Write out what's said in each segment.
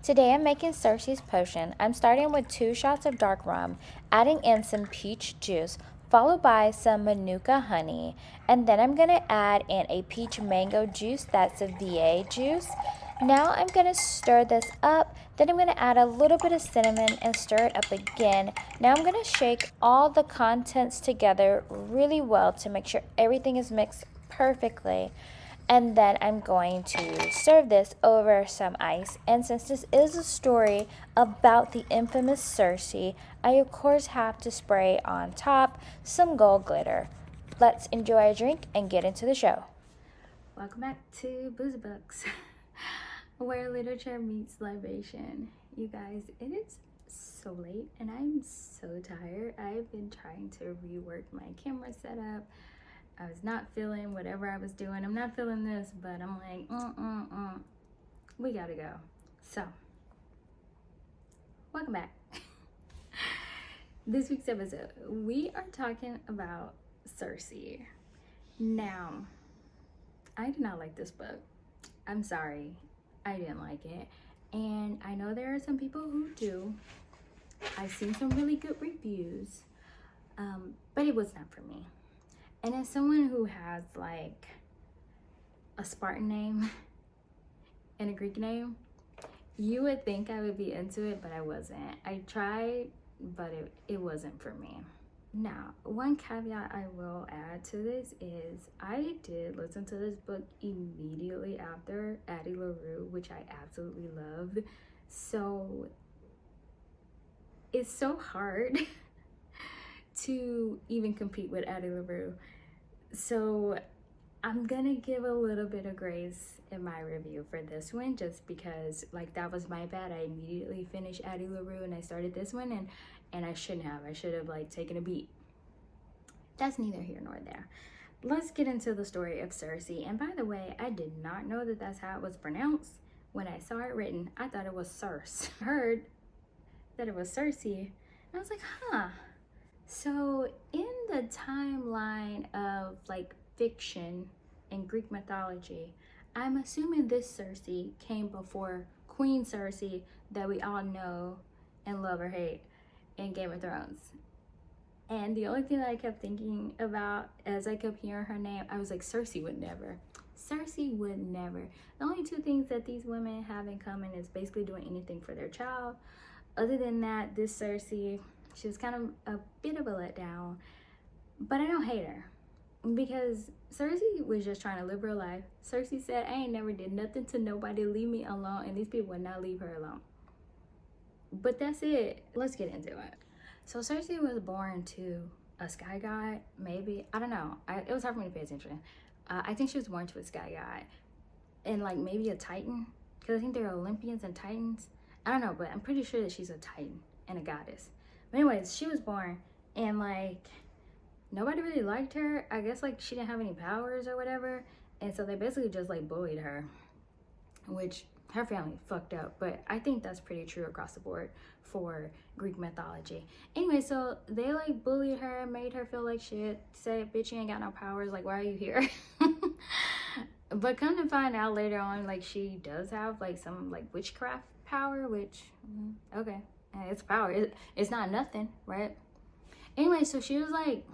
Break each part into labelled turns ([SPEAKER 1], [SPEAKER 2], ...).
[SPEAKER 1] Today I'm making Cersei's potion. I'm starting with 2 shots of dark rum, adding in some peach juice, followed by some manuka honey, and then I'm going to add in a peach mango juice, that's a VA juice. Now I'm going to stir this up, then I'm going to add a little bit of cinnamon and stir it up again. Now I'm going to shake all the contents together really well to make sure everything is mixed perfectly. And then I'm going to serve this over some ice. And since this is a story about the infamous Cersei, I of course have to spray on top some gold glitter. Let's enjoy a drink and get into the show. Welcome back to Boozy Books, where literature meets libation. You guys, it is so late and I'm so tired. I've been trying to rework my camera setup. I was not feeling whatever I was doing. I'm not feeling this, but I'm like, we gotta go. So, welcome back. This week's episode, we are talking about Cersei. Now, I did not like this book. I'm sorry, I didn't like it. And I know there are some people who do. I've seen some really good reviews, but it was not for me. And as someone who has like a Spartan name and a Greek name, you would think I would be into it, but I wasn't. I tried, but it wasn't for me. Now, one caveat I will add to this is I did listen to this book immediately after Addie LaRue, which I absolutely loved. So it's so hard to even compete with Addie LaRue. So I'm gonna give a little bit of grace in my review for this one, just because like that was my bad. I immediately finished Addie LaRue and I started this one, and I shouldn't have. I should have like taken a beat. That's neither here nor there. Let's get into the story of Cersei. And by the way, I did not know that that's how it was pronounced. When I saw it written, I thought it was Circe. I heard that it was Cersei, and I was like, huh. So in the timeline of like fiction and Greek mythology, I'm assuming this Cersei came before Queen Cersei that we all know and love or hate in Game of Thrones. And the only thing that I kept thinking about as I kept hearing her name, I was like, Cersei would never. Cersei would never. The only 2 things that these women have in common is basically doing anything for their child. Other than that, this Cersei, she was kind of a bit of a letdown, but I don't hate her because Cersei was just trying to live her life. Cersei said, I ain't never did nothing to nobody, leave me alone, and these people would not leave her alone. But that's it. Let's get into it. So Cersei was born to a sky god, maybe. I don't know. It was hard for me to pay attention. I think she was born to a sky god and like maybe a titan, because I think there are Olympians and titans. I don't know, but I'm pretty sure that she's a titan and a goddess. But anyways, she was born and like nobody really liked her. I guess like she didn't have any powers or whatever. And so they basically just like bullied her, which her family fucked up. But I think that's pretty true across the board for Greek mythology. Anyway, so they like bullied her, made her feel like shit, said, bitch, you ain't got no powers. Like, why are you here? But come to find out later on, like she does have like some like witchcraft power, which okay, it's power. It's not nothing, right? Anyway, so she was like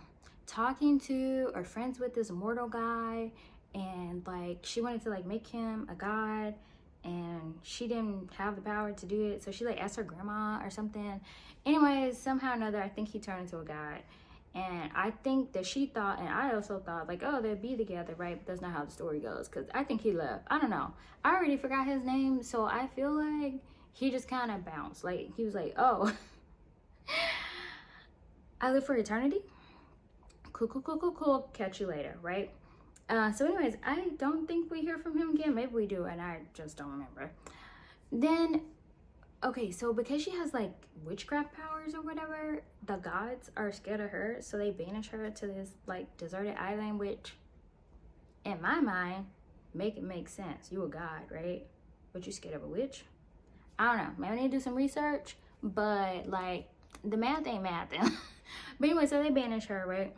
[SPEAKER 1] talking to or friends with this mortal guy, and like she wanted to like make him a god, and she didn't have the power to do it, so she like asked her grandma or something. Anyways, somehow or another, I think he turned into a god. And I think that she thought, and I also thought, like, oh, they'll be together, right? But that's not how the story goes, because I think he left. I don't know. I already forgot his name, so I feel like he just kind of bounced. Like, he was like, oh, I live for eternity? Cool. Catch you later, right? So anyways, I don't think we hear from him again. Maybe we do, and I just don't remember. Then, okay, so because she has like witchcraft powers or whatever, the gods are scared of her, so they banish her to this like deserted island, which in my mind make sense. You a god, right? But you scared of a witch? I don't know. Maybe I need to do some research, but like the math ain't math. But anyway, so they banish her, right?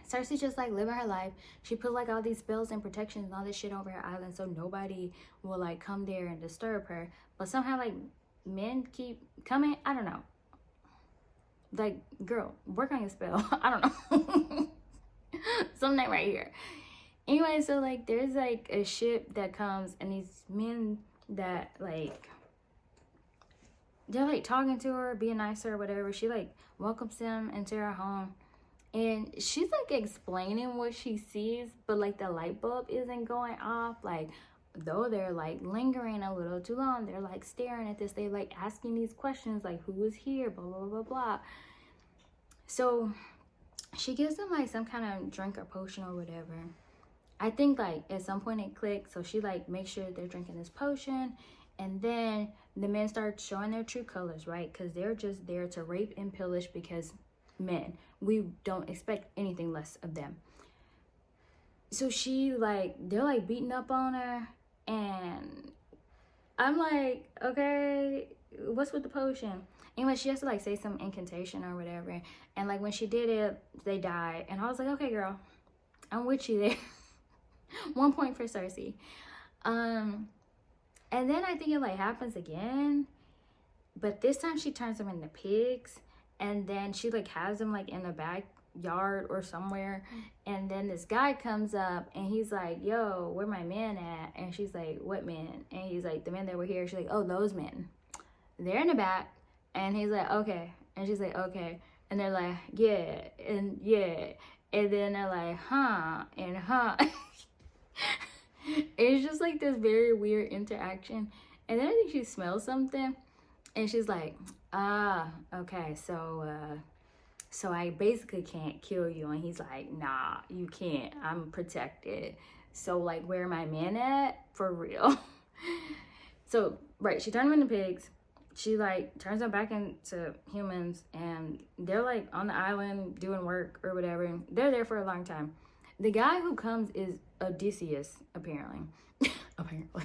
[SPEAKER 1] Cersei's just like living her life. She put like all these spells and protections and all this shit over her island so nobody will like come there and disturb her. But somehow like men keep coming. I don't know. Like, girl, work on your spell. I don't know. Something right here. Anyway, so like there's like a ship that comes and these men that like they're like talking to her, being nice to her, whatever. She like welcomes them into her home. And she's like explaining what she sees, but like the light bulb isn't going off. Like, though they're like lingering a little too long, they're like staring at this. They like asking these questions like, who is here? Blah, blah, blah, blah. So she gives them like some kind of drink or potion or whatever. I think like at some point it clicked. So she like makes sure they're drinking this potion. And then the men start showing their true colors, right? Because they're just there to rape and pillage because men, we don't expect anything less of them. So she like, they're like beating up on her, and I'm like, okay, what's with the potion? Anyway, she has to like say some incantation or whatever, and like when she did it, they died. And I was like, okay, girl, I'm with you there. 1 point for Cersei. And then I think it like happens again, but this time she turns them into pigs. And then she like has them like in the backyard or somewhere. And then this guy comes up and he's like, yo, where my men at? And she's like, what men? And he's like, the men that were here. She's like, oh, those men. They're in the back. And he's like, okay. And she's like, okay. And they're like, yeah. And yeah. And then they're like, huh. And huh. It's just like this very weird interaction. And then I think she smells something. And she's like, okay, so I basically can't kill you. And he's like, nah, you can't. I'm protected. So, like, where are my men at? For real. So, right, she turned them into pigs. She, like, turns them back into humans. And they're, like, on the island doing work or whatever. They're there for a long time. The guy who comes is Odysseus, apparently. Apparently.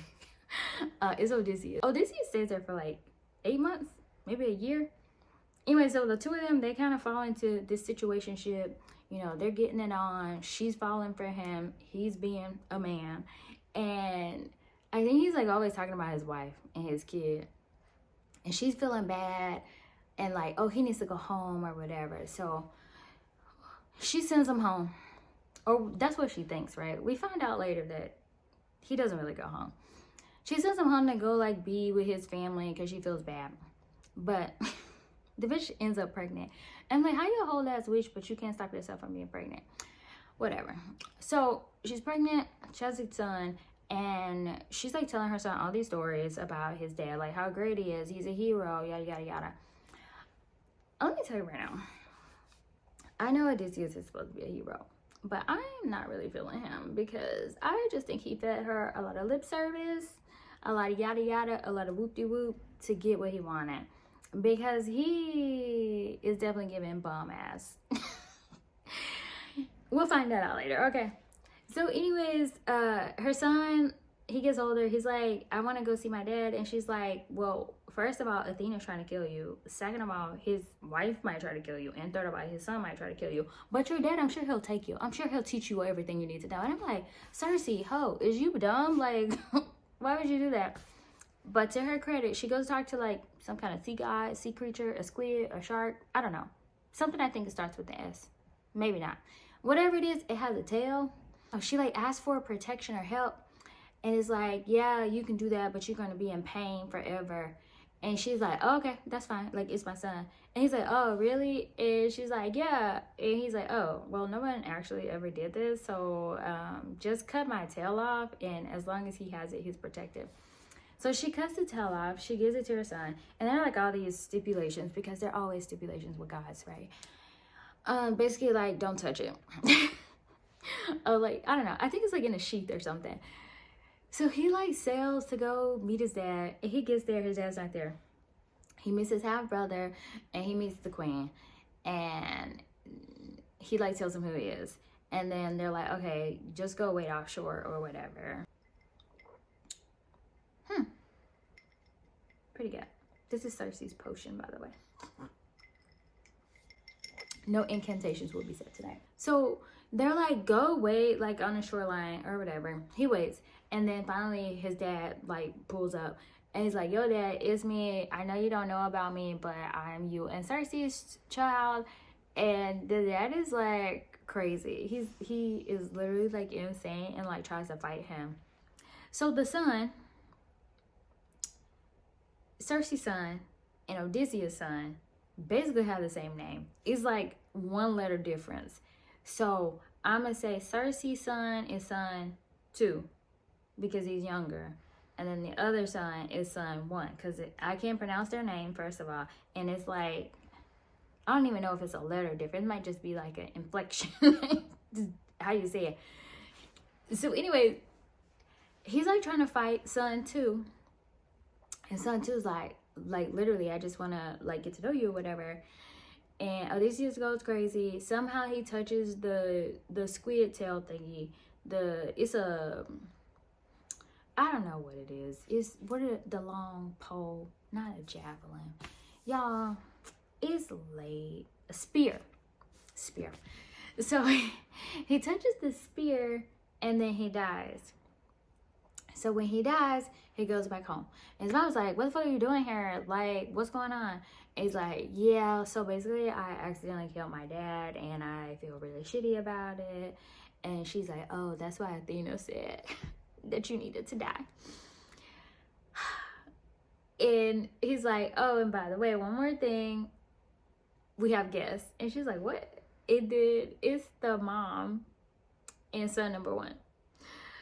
[SPEAKER 1] It's Odysseus. Odysseus stays there for, like, 8 months, maybe a year. Anyway, so the two of them, they kind of fall into this situationship. You know, they're getting it on. She's falling for him. He's being a man. And I think he's like always talking about his wife and his kid. And she's feeling bad. And like, oh, he needs to go home or whatever. So she sends him home. Or that's what she thinks, right? We find out later that he doesn't really go home. She sends him home to go like be with his family because she feels bad. But the bitch ends up pregnant. And I'm like, how you a whole ass witch, but you can't stop yourself from being pregnant? Whatever. So she's pregnant. She has a son. And she's like telling her son all these stories about his dad. Like how great he is. He's a hero. Yada, yada, yada. Let me tell you right now. I know Odysseus is supposed to be a hero. But I'm not really feeling him. Because I just think he fed her a lot of lip service. A lot of yada yada, a lot of whoop-de-whoop to get what he wanted. Because he is definitely giving bum ass. We'll find that out later, okay? So anyways, her son, he gets older. He's like, I want to go see my dad. And she's like, well, first of all, Athena's trying to kill you. Second of all, his wife might try to kill you. And third of all, his son might try to kill you. But your dad, I'm sure he'll take you. I'm sure he'll teach you everything you need to know. And I'm like, Cersei, ho, is you dumb? Like... Why would you do that? But to her credit, she goes to talk to like some kind of sea guy, sea creature, a squid, a shark. I don't know. Something I think it starts with the S. Maybe not. Whatever it is, it has a tail. Oh, she like asks for protection or help. And it's like, yeah, you can do that, but you're going to be in pain forever. And she's like, oh, okay, that's fine. Like, it's my son. And he's like, oh, really? And she's like, yeah. And he's like, oh, well, no one actually ever did this. So just cut my tail off. And as long as he has it, he's protected. So she cuts the tail off. She gives it to her son. And there are like all these stipulations because there are always stipulations with gods, right? Basically, like, don't touch it. Oh, like, I don't know. I think it's like in a sheath or something. So he like sails to go meet his dad, and he gets there, his dad's not there. He meets his half brother, and he meets the queen, and he like tells him who he is. And then they're like, okay, just go wait offshore or whatever. Pretty good. This is Cersei's potion, by the way. No incantations will be said tonight. So they're like, go wait, like on the shoreline or whatever. He waits, and then finally his dad like pulls up, and he's like, yo dad, it's me. I know you don't know about me, but I'm you and Cersei's child. And the dad is like crazy. He is literally like insane and like tries to fight him. So the son, Cersei's son, and Odysseus' son basically have the same name. It's like one letter difference. So I'm gonna say Cersei's son is son 2 because he's younger, and then the other son is son 1 because I can't pronounce their name first of all, and it's like I don't even know if it's a letter difference. It might just be like an inflection, how you say it. So anyway, he's like trying to fight son 2, and son 2 is like literally, I just want to like get to know you or whatever. And Odysseus goes crazy. Somehow he touches the squid tail thingy. It's a, I don't know what it is. It's the long pole, not a javelin. Y'all, it's late. A spear. So he touches the spear and then he dies. So when he dies, he goes back home. And his mom was like, what the fuck are you doing here? Like, what's going on? And he's like, yeah, so basically I accidentally killed my dad and I feel really shitty about it. And she's like, oh, that's why Athena said that you needed to die. And he's like, oh, and by the way, one more thing. We have guests. And she's like, what? It's the mom and son number 1.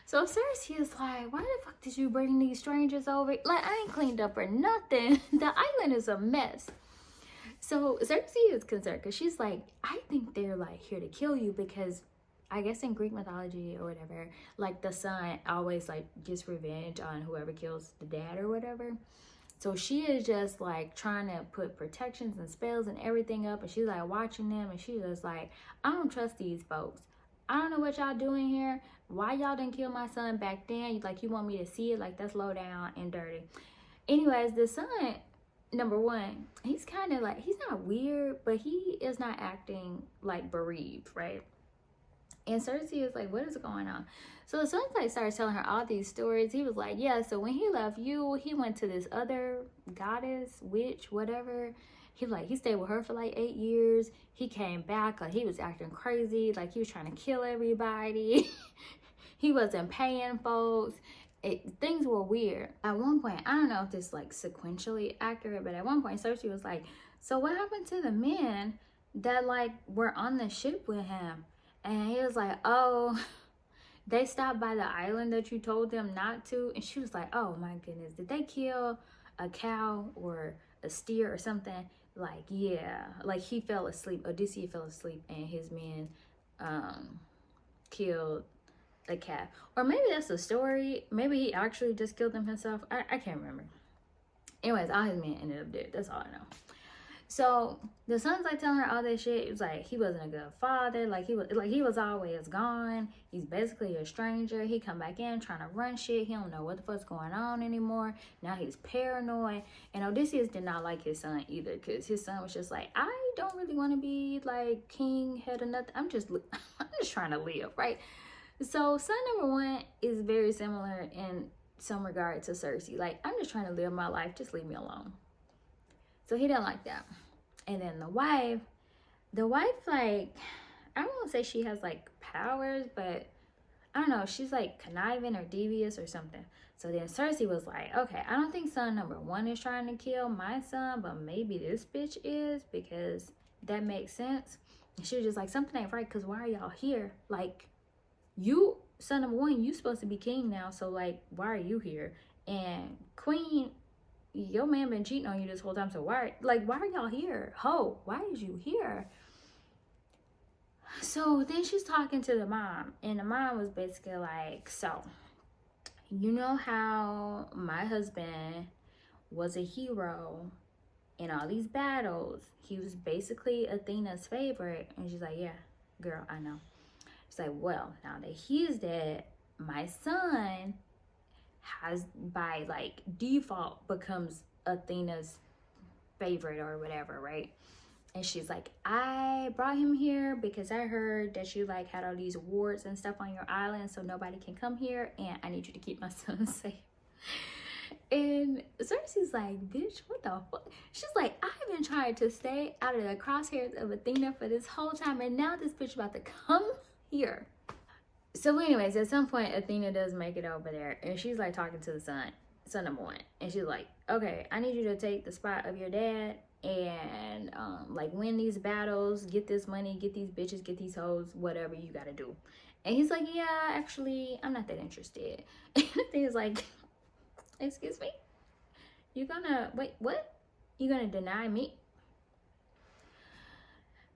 [SPEAKER 1] So Circe is like, why the fuck did you bring these strangers over? Like, I ain't cleaned up or nothing. The island is a mess. So Circe is concerned because she's like, I think they're like here to kill you because I guess in Greek mythology or whatever, like the son always like gets revenge on whoever kills the dad or whatever. So she is just like trying to put protections and spells and everything up, and she's like watching them, and she's just like, I don't trust these folks. I don't know what y'all doing here. Why y'all didn't kill my son back then? Like, you want me to see it? Like, that's low down and dirty. Anyways, the son, number 1, he's kind of like, he's not weird, but he is not acting like bereaved, right? And Circe is like, what is going on? So the son like started telling her all these stories. He was like, yeah, so when he left you, he went to this other goddess, witch, whatever. He stayed with her for like 8 years. He came back, like he was acting crazy, like he was trying to kill everybody. He wasn't paying folks. Things were weird. At one point, I don't know if this is like sequentially accurate, but at one point Cersei was like, so what happened to the men that like were on the ship with him? And he was like, oh, they stopped by the island that you told them not to. And she was like, oh my goodness, did they kill a cow or a steer or something? Like, yeah, like he fell asleep. Odysseus fell asleep and his men killed a calf. Or maybe that's a story. Maybe he actually just killed them himself. I can't remember. Anyways, all his men ended up dead. That's all I know. So the son's like telling her all this shit. It was like he wasn't a good father. Like he was always gone. He's basically a stranger. He come back in trying to run shit. He don't know what the fuck's going on anymore. Now he's paranoid. And Odysseus did not like his son either, because his son was just like, I don't really want to be like king, head or nothing. I'm just trying to live, right? So son number 1 is very similar in some regard to Cersei. Like, I'm just trying to live my life. Just leave me alone. So he didn't like that. And then the wife, like, I won't say she has like powers, but I don't know, she's like conniving or devious or something. So then Cersei was like, okay, I don't think son number 1 is trying to kill my son, but maybe this bitch is, because that makes sense. And she was just like, something ain't right, because why are y'all here? Like, you, son number 1, you supposed to be king now, so like, why are you here? And Queen, your man been cheating on you this whole time, so why are y'all here? Ho, why is you here? So then she's talking to the mom, and the mom was basically like, so you know how my husband was a hero in all these battles? He was basically Athena's favorite. And she's like, yeah, girl, I know. She's like, well, now that he's dead, my son has by like default becomes Athena's favorite or whatever, right? And she's like, I brought him here because I heard that you like had all these wards and stuff on your island, so nobody can come here, and I need you to keep my son safe. And Cersei's like, bitch, what the fuck? She's like, I've been trying to stay out of the crosshairs of Athena for this whole time, and now this bitch about to come here. So anyways, at some point, Athena does make it over there, and she's like talking to the son number one. And she's like, okay, I need you to take the spot of your dad and like win these battles, get this money, get these bitches, get these hoes, whatever you gotta do. And he's like, yeah, actually, I'm not that interested. And Athena's like, excuse me? You gonna, wait, what? You gonna deny me?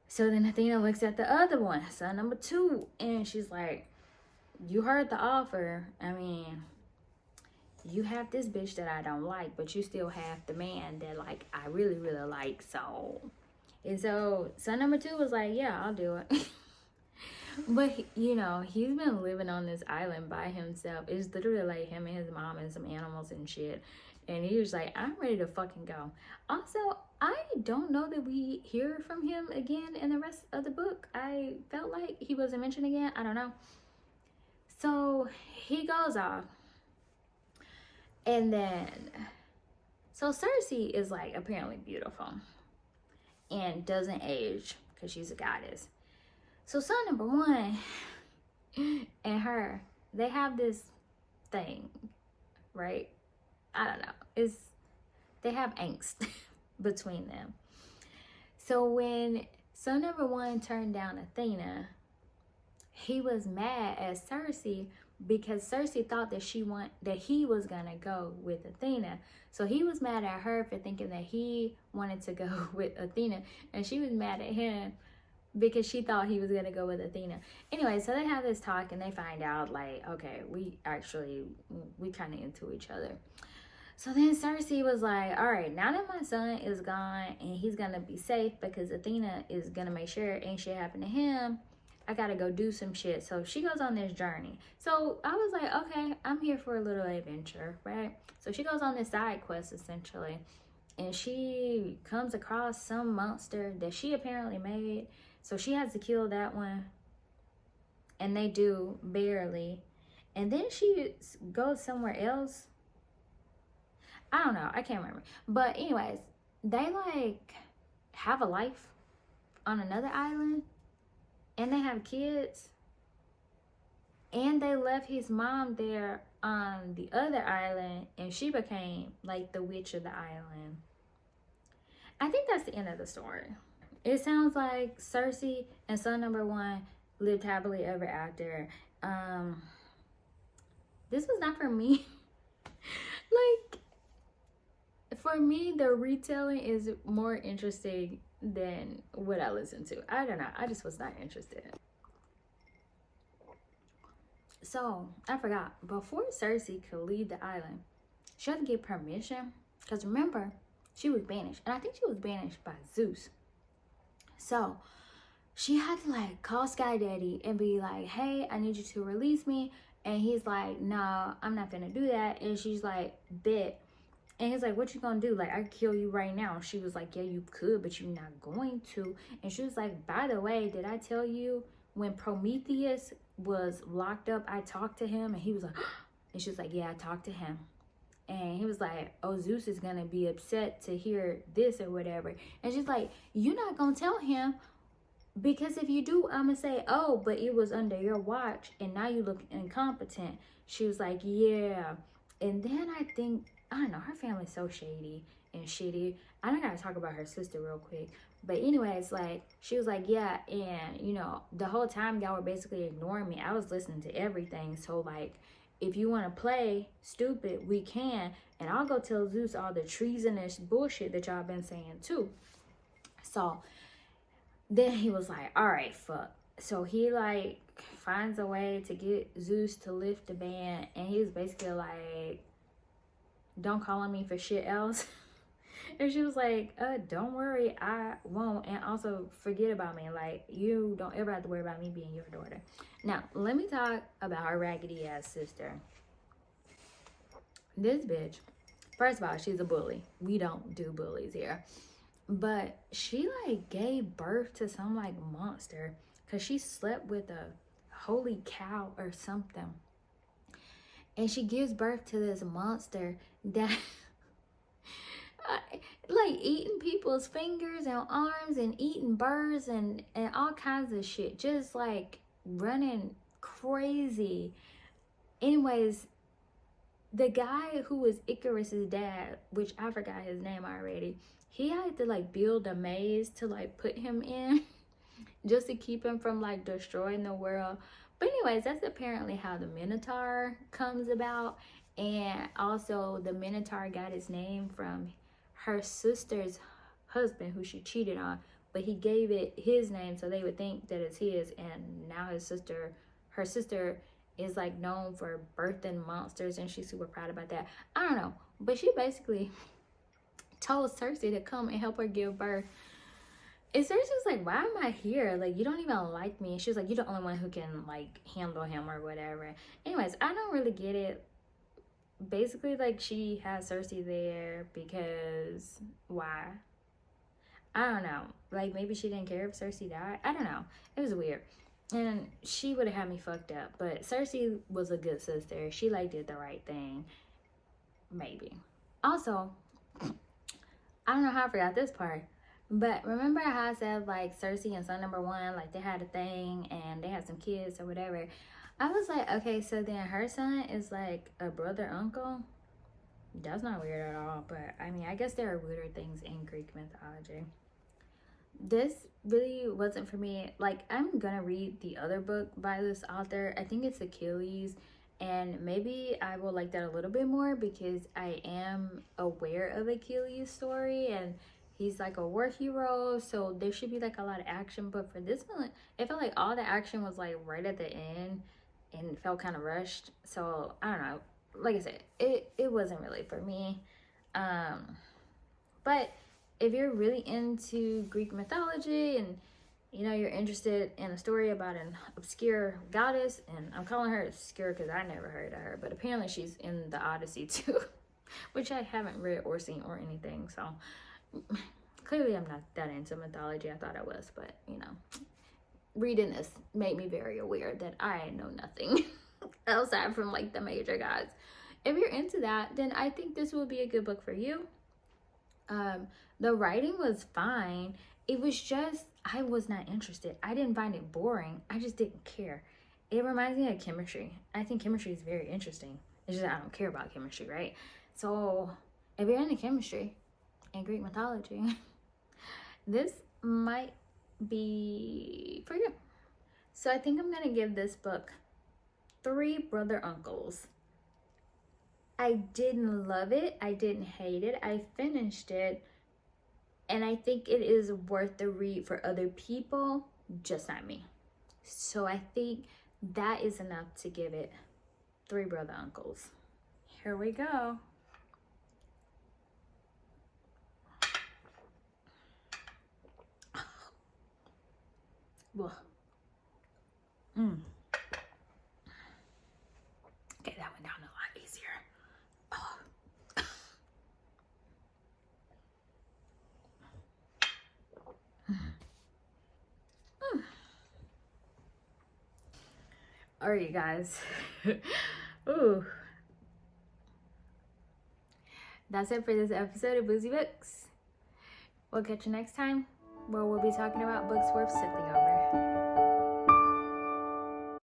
[SPEAKER 1] So then Athena looks at the other one, son number two, and she's like, you heard the offer. I mean, you have this bitch that I don't like, but you still have the man that like I really, really like. So, and so son number two was like, yeah, I'll do it. But you know, he's been living on this island by himself. It's literally like him and his mom and some animals and shit. And he was like, I'm ready to fucking go. Also, I don't know that we hear from him again in the rest of the book. I felt like he wasn't mentioned again. I don't know. So he goes off. And then, so Cersei is like apparently beautiful and doesn't age because she's a goddess. So son number one and her, they have this thing, right? I don't know. They have angst between them. So when son number one turned down Athena, he was mad at Cersei because Cersei thought that he was gonna go with Athena. So he was mad at her for thinking that he wanted to go with Athena, and she was mad at him because she thought he was gonna go with Athena. Anyway, so they have this talk and they find out like, okay, we kind of into each other. So then Cersei was like, all right, now that my son is gone and he's gonna be safe because Athena is gonna make sure ain't shit happen to him, I gotta go do some shit. So she goes on this journey. So I was like, okay, I'm here for a little adventure, right? So she goes on this side quest essentially, and she comes across some monster that she apparently made. So she has to kill that one, and they do barely. And then she goes somewhere else. I don't know, I can't remember. But anyways, they like have a life on another island, and they have kids, and they left his mom there on the other island, and she became like the witch of the island. I think that's the end of the story. It sounds like Cersei and son number one lived happily ever after. This was not for me. Like, for me, the retelling is more interesting than what I listened to. I don't know. I just was not interested. So, I forgot. Before Cersei could leave the island, she had to get permission. Because remember, she was banished. And I think she was banished by Zeus. So, she had to like call Sky Daddy and be like, hey, I need you to release me. And he's like, no, I'm not gonna do that. And she's like, bet. And he's like, what you gonna do? Like, I could kill you right now. She was like, yeah, you could, but you're not going to. And she was like, by the way, did I tell you when Prometheus was locked up, I talked to him? And he was like, and she was like, yeah, I talked to him. And he was like, oh, Zeus is gonna be upset to hear this or whatever. And she's like, you're not gonna tell him, because if you do, I'm gonna say, oh, but it was under your watch and now you look incompetent. She was like, yeah. And then I don't know, her family's so shady and shitty. I don't gotta talk about her sister real quick. But anyways, like, she was like, yeah, and, you know, the whole time y'all were basically ignoring me. I was listening to everything. So, like, if you want to play stupid, we can. And I'll go tell Zeus all the treasonous bullshit that y'all been saying, too. So, then he was like, all right, fuck. So, he, like, finds a way to get Zeus to lift the ban. And he was basically like, don't call on me for shit else. And she was like, don't worry, I won't. And also forget about me. Like, you don't ever have to worry about me being your daughter. Now, let me talk about her raggedy ass sister. This bitch, first of all, she's a bully. We don't do bullies here. but she like gave birth to some like monster because she slept with a holy cow or something, and she gives birth to this monster that like eating people's fingers and arms and eating birds and all kinds of shit, just like running crazy. Anyways, the guy who was Icarus's dad, which I forgot his name already, he had to like build a maze to like put him in just to keep him from like destroying the world. But anyways, that's apparently how the Minotaur comes about. And also the Minotaur got his name from her sister's husband who she cheated on, but he gave it his name so they would think that it's his. And now her sister is like known for birthing monsters, and she's super proud about that. I don't know, but she basically told Circe to come and help her give birth. And Circe was like, why am I here? Like, you don't even like me. And she was like, you're the only one who can like handle him or whatever. Anyways, I don't really get it. Basically, like, she has Circe there because why? I don't know. Like, maybe she didn't care if Circe died. I don't know. It was weird. And she would have had me fucked up. But Circe was a good sister. She like did the right thing. Maybe. Also, I don't know how I forgot this part. But remember how I said like Circe and son number one, like they had a thing and they had some kids or whatever. I was like, okay, so then her son is like a brother uncle. That's not weird at all. But I mean, I guess there are weirder things in Greek mythology. This really wasn't for me. Like, I'm gonna read the other book by this author. I think it's Achilles, and maybe I will like that a little bit more because I am aware of Achilles' story, and he's like a war hero, so there should be like a lot of action. But for this one, it felt like all the action was like right at the end and it felt kind of rushed. So I don't know, like I said, it wasn't really for me. But if you're really into Greek mythology and you know you're interested in a story about an obscure goddess, and I'm calling her obscure because I never heard of her, but apparently she's in the Odyssey too, which I haven't read or seen or anything, so clearly I'm not that into mythology. I thought I was, but you know, reading this made me very aware that I know nothing outside from like the major gods. If you're into that, then I think this will be a good book for you. The writing was fine. It was just, I was not interested. I didn't find it boring. I just didn't care. It reminds me of chemistry. I think chemistry is very interesting. It's just that I don't care about chemistry, right? So if you're into chemistry and Greek mythology, this might be for you. So I think I'm gonna give this book 3 brother uncles. I didn't love it. I didn't hate it. I finished it. And I think it is worth the read for other people, just not me. So I think that is enough to give it 3 brother uncles. Here we go. Whoa. Okay, that went down a lot easier. Oh. All right, you guys. Ooh. That's it for this episode of Boozy Books. We'll catch you next time, where we'll be talking about books worth sifting over.